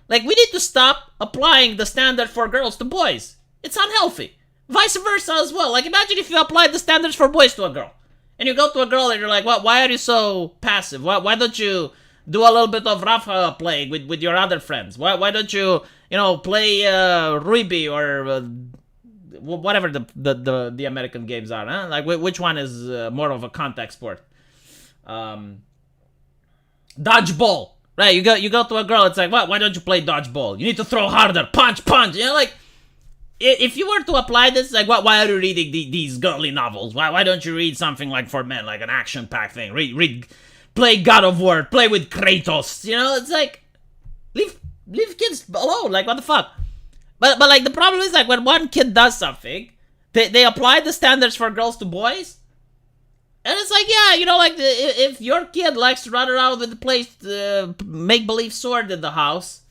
Like, we need to stop applying the standard for girls to boys. It's unhealthy. Vice versa as well. Like, imagine if you applied the standards for boys to a girl. And you go to a girl and you're like, why are you so passive? Why don't you do a little bit of rough playing with your other friends? Why don't you, play Ruby or whatever the American games are, huh? Like, which one is more of a contact sport? Dodgeball, right? You go to a girl, it's like, why don't you play dodgeball? You need to throw harder, punch. Like, if you were to apply this, like, why are you reading these girly novels? Why don't you read something like for men, like an action-packed thing? Read, play God of War, play with Kratos. It's like, leave kids alone. Like, what the fuck? But like, the problem is, like, when one kid does something, they apply the standards for girls to boys. And it's like, yeah, like, if your kid likes to run around with the make-believe sword in the house,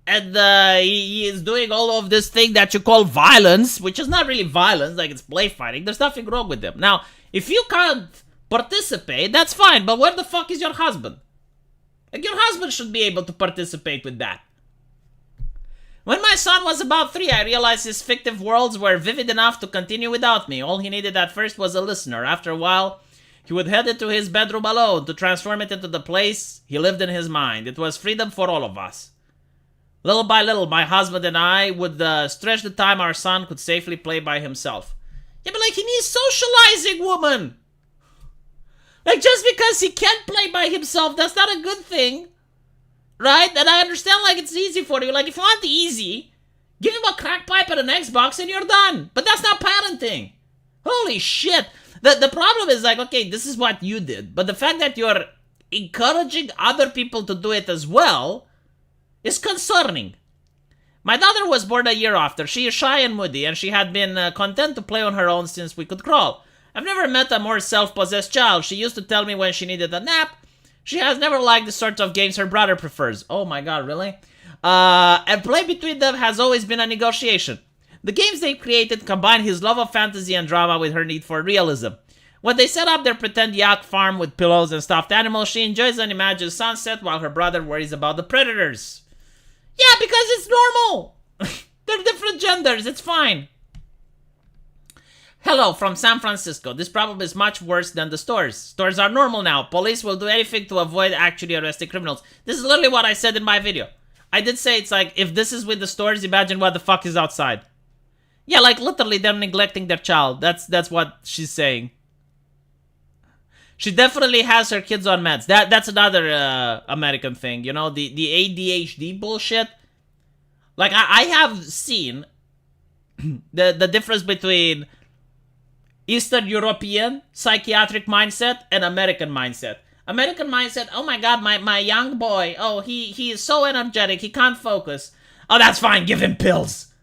and he is doing all of this thing that you call violence, which is not really violence, like, it's play fighting, there's nothing wrong with them. Now, if you can't participate, that's fine, but where the fuck is your husband? Like, your husband should be able to participate with that. When my son was about 3, I realized his fictive worlds were vivid enough to continue without me. All he needed at first was a listener. After a while, he would head into his bedroom alone to transform it into the place he lived in his mind. It was freedom for all of us. Little by little, my husband and I would stretch the time our son could safely play by himself. Yeah, but like, he needs socializing, woman! Like, just because he can't play by himself, that's not a good thing. Right? And I understand, like, it's easy for you. Like, if you want the easy, give him a crack pipe and an Xbox and you're done. But that's not parenting. Holy shit. The problem is, like, okay, this is what you did. But the fact that you're encouraging other people to do it as well is concerning. My daughter was born a year after. She is shy and moody, and she had been content to play on her own since we could crawl. I've never met a more self-possessed child. She used to tell me when she needed a nap. She has never liked the sorts of games her brother prefers. Oh my god, really? And play between them has always been a negotiation. The games they created combine his love of fantasy and drama with her need for realism. When they set up their pretend yacht farm with pillows and stuffed animals, she enjoys an imagined sunset while her brother worries about the predators. Yeah, because it's normal. They're different genders, it's fine. Hello from San Francisco. This problem is much worse than the stores. Stores are normal now. Police will do anything to avoid actually arresting criminals. This is literally what I said in my video. I did say it's like, if this is with the stores, imagine what the fuck is outside. Yeah, like literally they're neglecting their child. That's what she's saying. She definitely has her kids on meds. That's another American thing, you know, the ADHD bullshit. Like, I have seen the difference between Eastern European psychiatric mindset and American mindset. American mindset, oh my god, my young boy, oh, he is so energetic, he can't focus. Oh, that's fine, give him pills.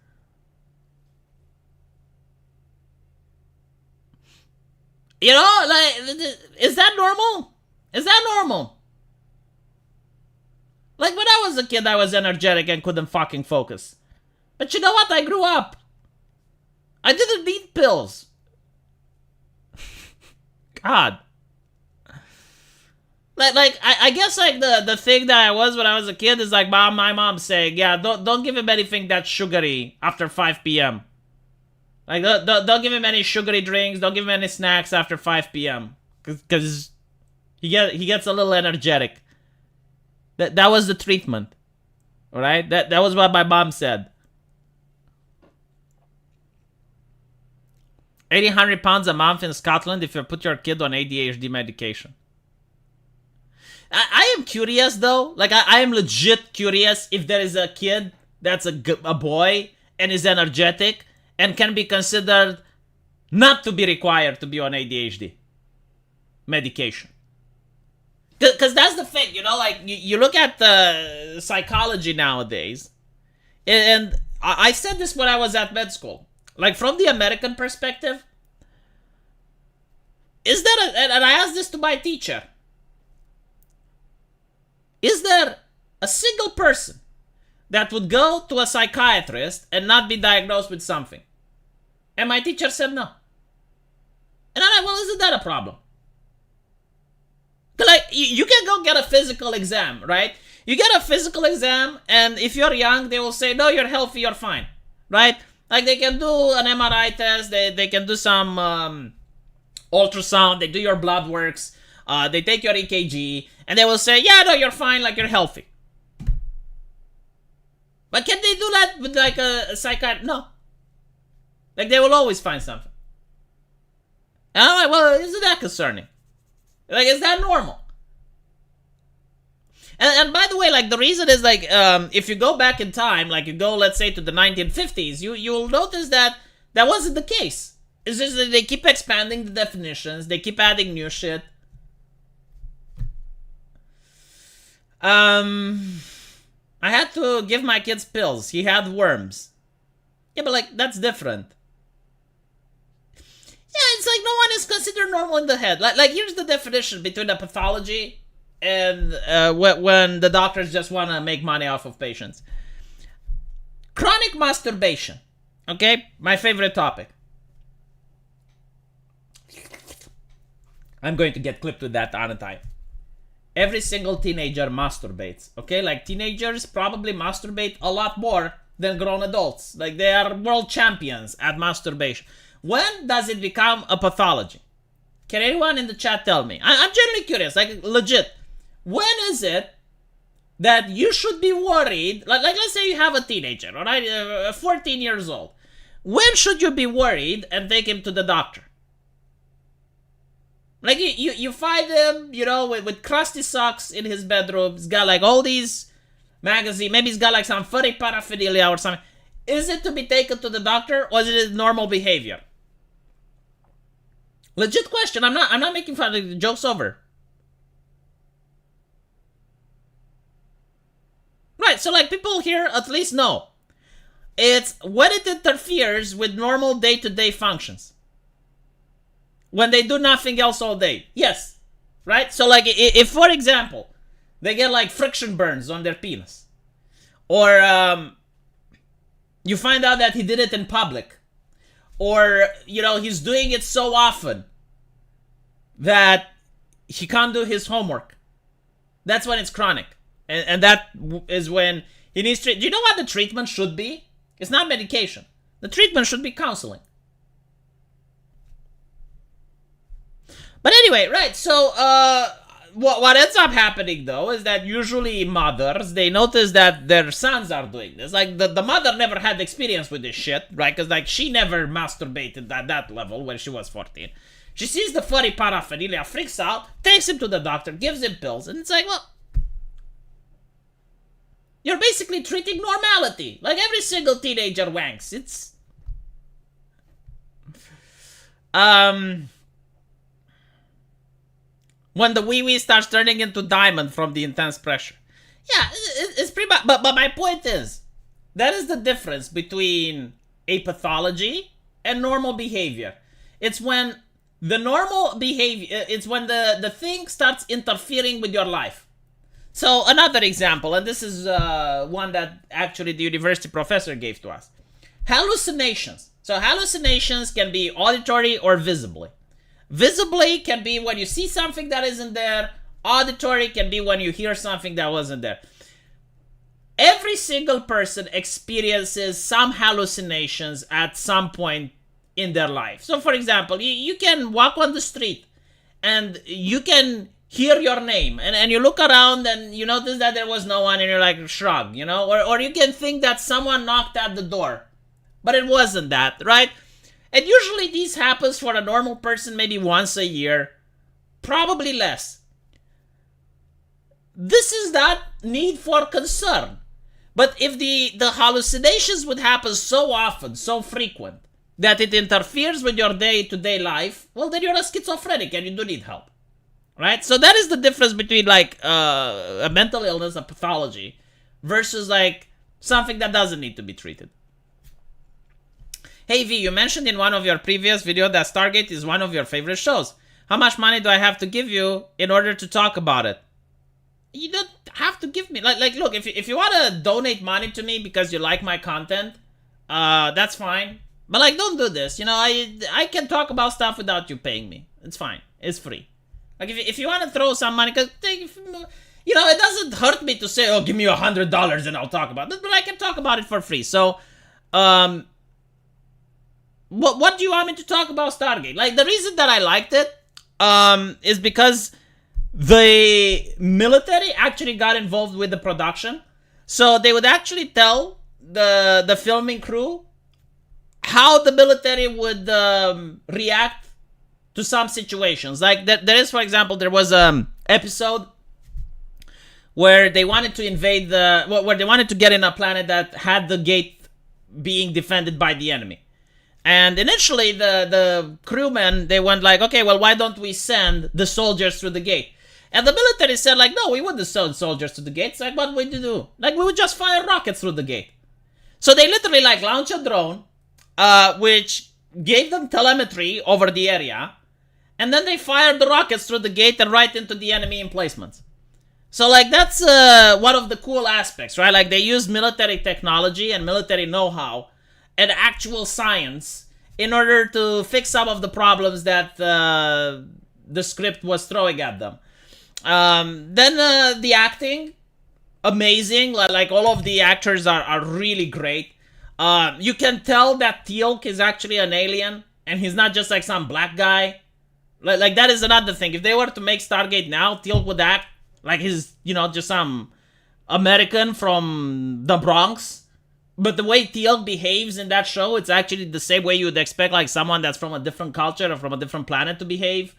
You know, like, is that normal? Is that normal? Like, when I was a kid, I was energetic and couldn't fucking focus. But you know what? I grew up. I didn't need pills. God. Like I guess, like, the thing that I was when I was a kid is, like, my mom saying, yeah, don't give him anything that's sugary after 5 p.m. Like, don't give him any sugary drinks. Don't give him any snacks after 5 p.m. Because he gets a little energetic. That was the treatment. Alright? That was what my mom said. 1,800 pounds a month in Scotland if you put your kid on ADHD medication. I am curious, though. Like, I am legit curious if there is a kid that's a boy and is energetic and can be considered not to be required to be on ADHD medication. Because that's the thing, you know, like, you look at the psychology nowadays, and I said this when I was at med school. Like, from the American perspective, is there, and I asked this to my teacher, is there a single person that would go to a psychiatrist and not be diagnosed with something? And my teacher said no. And I'm like, well, isn't that a problem? Because, like, you can go get a physical exam, right? You get a physical exam, and if you're young, they will say, no, you're healthy, you're fine, right? Like, they can do an MRI test, they can do some ultrasound, they do your blood works, they take your EKG, and they will say, yeah, no, you're fine, like, you're healthy. But can they do that with, like, a psychiatrist? No. Like, they will always find something. And I'm like, well, isn't that concerning? Like, is that normal? And by the way, like, the reason is, like, if you go back in time, like, you go, let's say, to the 1950s, you'll notice that that wasn't the case. It's just that they keep expanding the definitions, they keep adding new shit. I had to give my kids pills. He had worms. Yeah, but, like, that's different. Yeah, it's like no one is considered normal in the head. Like here's the definition between a pathology and when the doctors just want to make money off of patients. Chronic masturbation. Okay? My favorite topic. I'm going to get clipped with that, aren't I? every single teenager masturbates. Okay, like teenagers probably masturbate a lot more than grown adults. Like they are world champions at masturbation. When does it become a pathology? Can anyone in the chat tell me? I'm genuinely curious, like legit. When is it that you should be worried? Like let's say you have a teenager, all right, 14 years old. When should you be worried and take him to the doctor? Like you find him, you know, with crusty socks in his bedroom. He's got like all these magazines. Maybe he's got like some furry paraphernalia or something. Is it to be taken to the doctor, or is it normal behavior? Legit question. I'm not making fun. The joke's over. Right. So like people here at least know. It's when it interferes with normal day-to-day functions. When they do nothing else all day. Yes. Right? So like if for example, they get like friction burns on their penis. Or you find out that he did it in public. Or, you know, he's doing it so often that he can't do his homework. That's when it's chronic. And that is when he needs to... Do you know what the treatment should be? It's not medication. The treatment should be counseling. But anyway, right, so what ends up happening, though, is that usually mothers, they notice that their sons are doing this. Like, the mother never had experience with this shit, right? Because, like, she never masturbated at that level when she was 14. She sees the furry paraphernalia, freaks out, takes him to the doctor, gives him pills, and it's like, well... You're basically treating normality. Like, every single teenager wanks. It's... When the wee-wee starts turning into diamond from the intense pressure. Yeah, it's pretty much... But my point is, that is the difference between a pathology and normal behavior. It's when the normal behavior... It's when the thing starts interfering with your life. So, another example, and this is one that actually the university professor gave to us. Hallucinations. So, hallucinations can be auditory or visibly. Visibly can be when you see something that isn't there. Auditory can be when you hear something that wasn't there. Every single person experiences some hallucinations at some point in their life. So, for example, you can walk on the street and you can hear your name and you look around and you notice that there was no one and you're like, shrug, you know? Or you can think that someone knocked at the door, but it wasn't that, right? And usually this happens for a normal person maybe once a year, probably less. This is not need for concern. But if the hallucinations would happen so often, so frequent, that it interferes with your day-to-day life, well, then you're a schizophrenic and you do need help. Right? So that is the difference between like a mental illness, a pathology, versus like something that doesn't need to be treated. Hey V, you mentioned in one of your previous videos that Stargate is one of your favorite shows. How much money do I have to give you in order to talk about it? You don't have to give me... Like look, if you want to donate money to me because you like my content, that's fine. But like, don't do this. You know, I can talk about stuff without you paying me. It's fine. It's free. Like, if you want to throw some money, because, you know, it doesn't hurt me to say, oh, give me $100 and I'll talk about it, but I can talk about it for free. So, what do you want me to talk about Stargate? Like, the reason that I liked it, is because the military actually got involved with the production. So, they would actually tell the filming crew how the military would react to some situations. Like, there is, for example, there was an episode where they wanted to invade where they wanted to get in a planet that had the gate being defended by the enemy. And initially, the crewmen, they went like, okay, well, why don't we send the soldiers through the gate? And the military said like, no, we wouldn't send soldiers to the gate. It's like, what would you do? Like, we would just fire rockets through the gate. So they literally like launch a drone, which gave them telemetry over the area. And then they fired the rockets through the gate and right into the enemy emplacements. So, like, that's one of the cool aspects, right? Like, they use military technology and military know-how and actual science in order to fix some of the problems that the script was throwing at them. Then the acting, amazing. Like all of the actors are really great. You can tell that Teal'c is actually an alien, and he's not just like some black guy. Like that is another thing. If they were to make Stargate now, Teal'c would act like he's, just some American from the Bronx. But the way Teal'c behaves in that show, it's actually the same way you would expect like someone that's from a different culture or from a different planet to behave.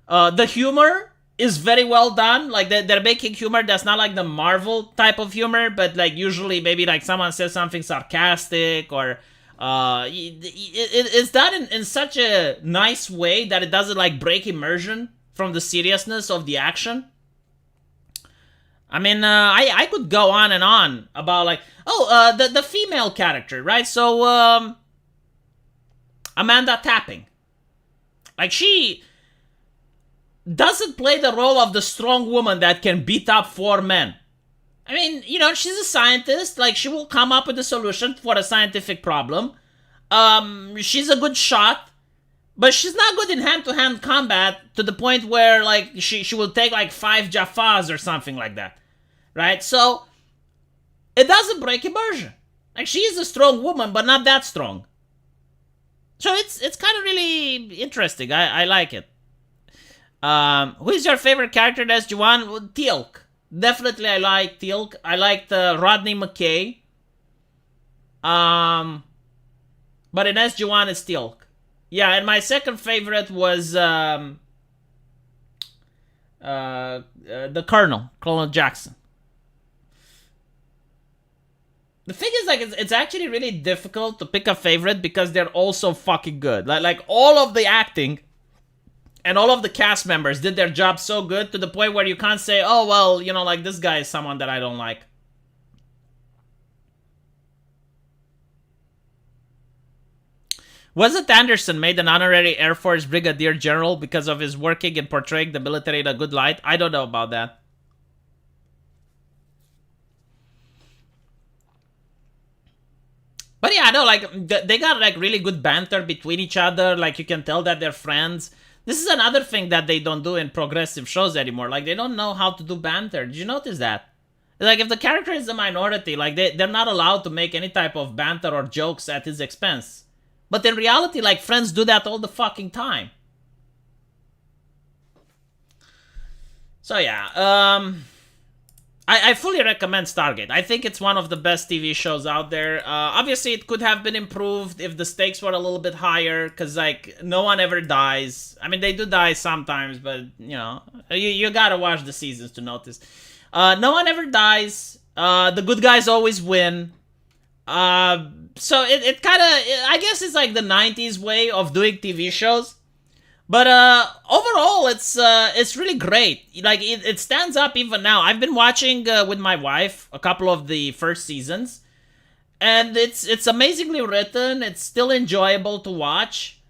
The humor is very well done. Like they're making humor that's not like the Marvel type of humor, but like usually maybe like someone says something sarcastic or it's done in such a nice way that it doesn't like break immersion from the seriousness of the action. I mean, I could go on and on about like, the female character, right? So, Amanda Tapping. Like, she doesn't play the role of the strong woman that can beat up four men. I mean, she's a scientist. Like, she will come up with a solution for a scientific problem. She's a good shot. But she's not good in hand-to-hand combat to the point where, like, she will take, like, 5 Jaffas or something like that. Right? So, it doesn't break immersion. Like, she is a strong woman, but not that strong. So, it's kind of really interesting. I like it. Who is your favorite character in SG-1? Well, Teal'c. Definitely I like Teal'c. I liked Rodney McKay. But in SG-1, it's Teal'c. Yeah, and my second favorite was the Colonel Jackson. The thing is, like, it's actually really difficult to pick a favorite because they're all so fucking good. Like all of the acting and all of the cast members did their job so good to the point where you can't say, oh, well, like, this guy is someone that I don't like. Wasn't Anderson made an honorary Air Force Brigadier General because of his working and portraying the military in a good light? I don't know about that. But yeah, no, like, they got, like, really good banter between each other. Like, you can tell that they're friends. This is another thing that they don't do in progressive shows anymore. Like, they don't know how to do banter. Did you notice that? Like, if the character is a minority, like, they're not allowed to make any type of banter or jokes at his expense. But in reality, like, friends do that all the fucking time. So yeah, I fully recommend Stargate. I think it's one of the best TV shows out there. Obviously, it could have been improved if the stakes were a little bit higher, because, like, no one ever dies. I mean, they do die sometimes, but, you gotta watch the seasons to notice. No one ever dies. The good guys always win. So it kind of, I guess it's like the 90s way of doing TV shows. But overall, it's really great. Like, it stands up even now. I've been watching with my wife a couple of the first seasons, and it's amazingly written. It's still enjoyable to watch,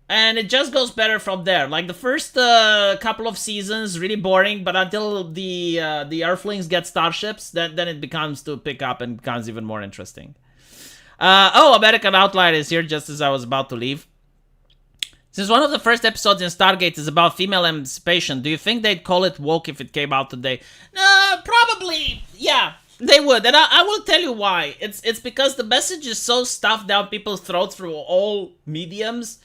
and it just goes better from there. Like, the first couple of seasons, really boring, but until the Earthlings get starships, then it becomes to pick up and becomes even more interesting. American Outlier is here just as I was about to leave. Since one of the first episodes in Stargate is about female emancipation, do you think they'd call it woke if it came out today? Probably, yeah, they would. And I will tell you why. It's because the message is so stuffed down people's throats through all mediums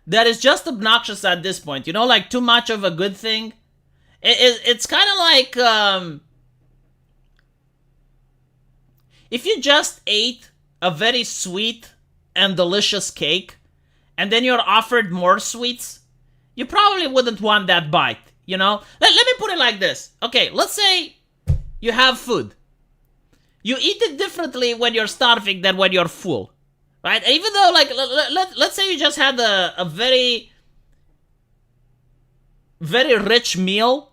that it's just obnoxious at this point. Like, too much of a good thing. It's kind of like, if you just ate a very sweet and delicious cake, and then you're offered more sweets, you probably wouldn't want that bite, Let me put it like this. Okay, let's say you have food. You eat it differently when you're starving than when you're full, right? Even though, like, let's say you just had a very, very rich meal,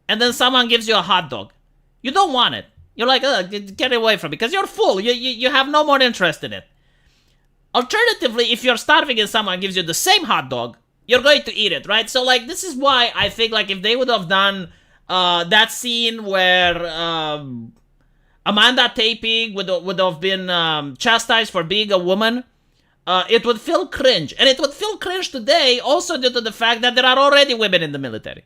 and then someone gives you a hot dog. You don't want it. You're like, get away from it, because you're full. You have no more interest in it. Alternatively, if you're starving and someone gives you the same hot dog, you're going to eat it, right? So, like, this is why I think, like, if they would have done that scene where Amanda Taping would have been chastised for being a woman, it would feel cringe. And it would feel cringe today also due to the fact that there are already women in the military,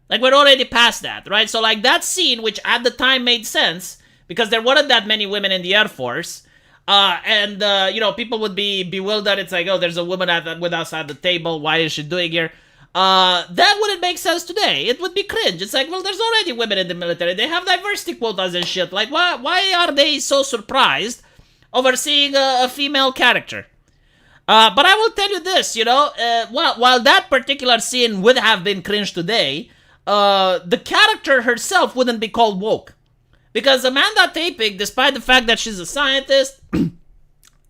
Like, we're already past that, right? So, like, that scene, which at the time made sense, because there weren't that many women in the Air Force, people would be bewildered. It's like, oh, there's a woman with us at the table. Why is she doing here? That wouldn't make sense today. It would be cringe. It's like, well, there's already women in the military. They have diversity quotas and shit. Like, why are they so surprised over seeing a female character? But I will tell you this, while that particular scene would have been cringe today, the character herself wouldn't be called woke. Because Amanda Taping, despite the fact that she's a scientist,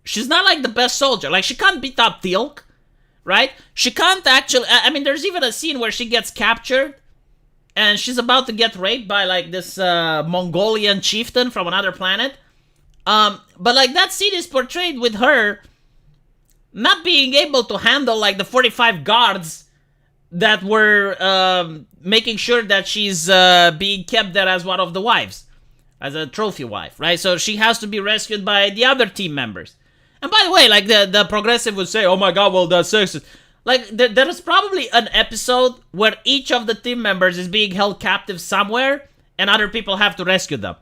she's not like the best soldier. Like, she can't beat up Teal'c, right? She can't actually... I mean, there's even a scene where she gets captured, and she's about to get raped by, like, this Mongolian chieftain from another planet. But, like, that scene is portrayed with her not being able to handle, like, the 45 guards that were making sure that she's being kept there as one of the wives. As a trophy wife, right? So she has to be rescued by the other team members. And by the way, like, the progressive would say, oh my god, well, that's sexist. Like, there is probably an episode where each of the team members is being held captive somewhere, and other people have to rescue them.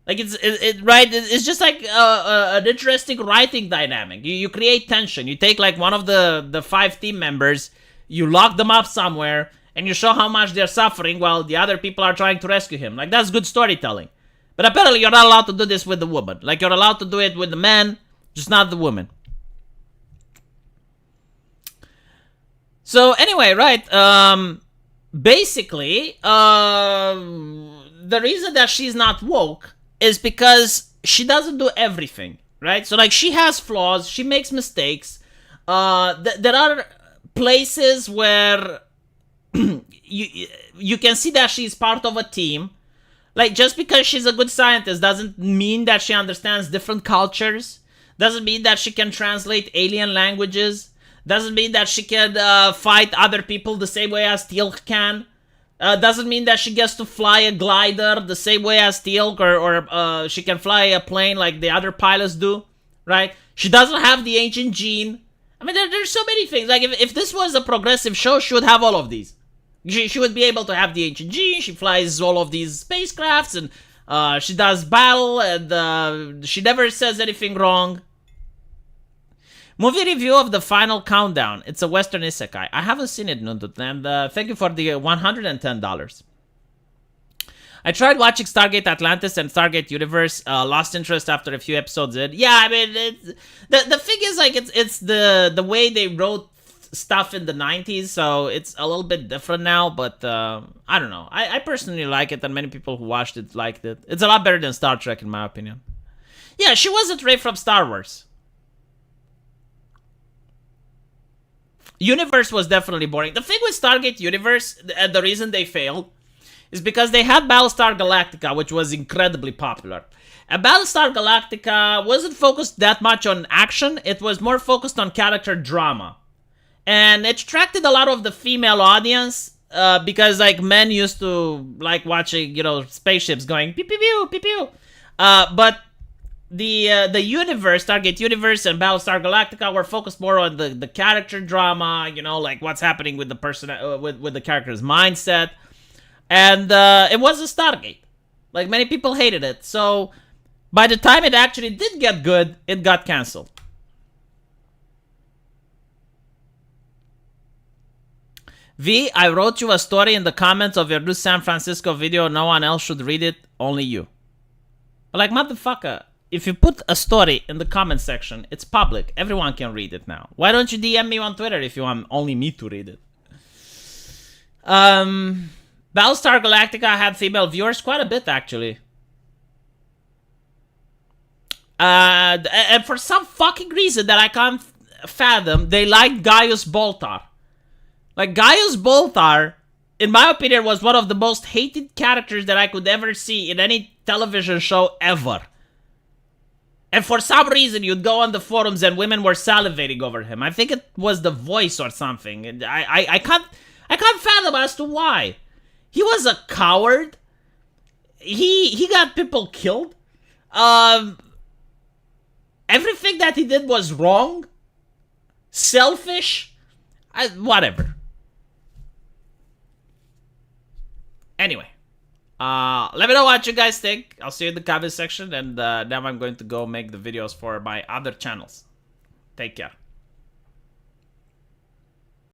Like, it's just like an interesting writing dynamic. You create tension. You take, like, one of the 5 team members, you lock them up somewhere, and you show how much they're suffering while the other people are trying to rescue him. Like, that's good storytelling. But apparently you're not allowed to do this with the woman. Like, you're allowed to do it with the man, just not the woman. So anyway, right, basically, the reason that she's not woke is because she doesn't do everything, right? So, like, she has flaws, she makes mistakes. There are places where you can see that she's part of a team. Like, just because she's a good scientist doesn't mean that she understands different cultures. Doesn't mean that she can translate alien languages. Doesn't mean that she can fight other people the same way as Teal'c can. Doesn't mean that she gets to fly a glider the same way as Teal'c, or she can fly a plane like the other pilots do, right? She doesn't have the ancient gene. I mean, there's so many things. Like, if this was a progressive show, she would have all of these. She would be able to have the ancient gene, she flies all of these spacecrafts, and she does battle, and she never says anything wrong. Movie review of The Final Countdown. It's a Western isekai. I haven't seen it, Nundut, and thank you for the $110. I tried watching Stargate Atlantis and Stargate Universe, lost interest after a few episodes in. Yeah, I mean, the thing is, like, it's the way they wrote stuff in the 90s, so it's a little bit different now, but I don't know. I personally like it, and many people who watched it liked it. It's a lot better than Star Trek, in my opinion. Yeah, she wasn't Rey from Star Wars. Universe was definitely boring. The thing with Stargate Universe, and the reason they failed, is because they had Battlestar Galactica, which was incredibly popular. And Battlestar Galactica wasn't focused that much on action, it was more focused on character drama. And it attracted a lot of the female audience, because, like, men used to like watching, spaceships going pew pew pew pew pew. But the universe, Stargate Universe and Battlestar Galactica, were focused more on the character drama, like what's happening with the person, with the character's mindset. And it was a Stargate. Like, many people hated it. So by the time it actually did get good, it got canceled. V, I wrote you a story in the comments of your new San Francisco video. No one else should read it, only you. But, like, motherfucker, if you put a story in the comment section, it's public. Everyone can read it now. Why don't you DM me on Twitter if you want only me to read it? Battlestar Galactica had female viewers quite a bit, actually. And for some fucking reason that I can't fathom, they liked Gaius Baltar. Like, Gaius Baltar, in my opinion, was one of the most hated characters that I could ever see in any television show ever. And for some reason, you'd go on the forums and women were salivating over him. I think it was The Voice or something. I can't fathom as to why. He was a coward. He got people killed. Everything that he did was wrong. Selfish. Whatever. Anyway, let me know what you guys think. I'll see you in the comment section, and now I'm going to go make the videos for my other channels. Take care.